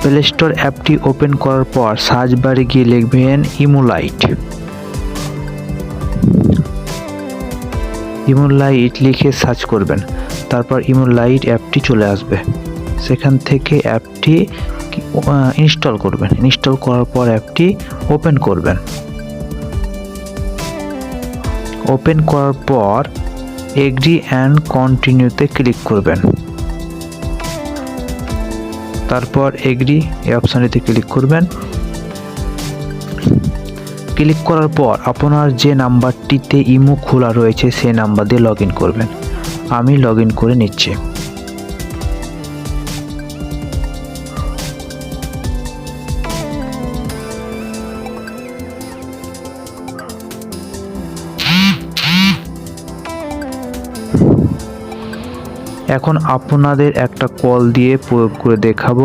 Play store অ্যাপটি open করার পর সার্চ বারে গিয়ে লিখবেন ইমোলাইট। ইমোলাইট লিখে সার্চ করবেন, তারপর ইমোলাইট অ্যাপটি চলে আসবে। সেখান থেকে অ্যাপটি ইনস্টল করবেন। ইনস্টল করার পর অ্যাপটি ওপেন করবেন। ওপেন করার পর এগ্রি অ্যান্ড কন্টিনিউতে ক্লিক করবেন। তারপর এগ্রি এই অপশানটিতে ক্লিক করবেন। ক্লিক করার পর আপনার যে নাম্বারটিতে ইমো খোলা রয়েছে সেই নাম্বার দিয়ে লগ ইন করবেন। আমি লগ ইন করে নিচ্ছি। এখন আপনাদের একটা কল দিয়ে প্রয়োগ করে দেখাবো।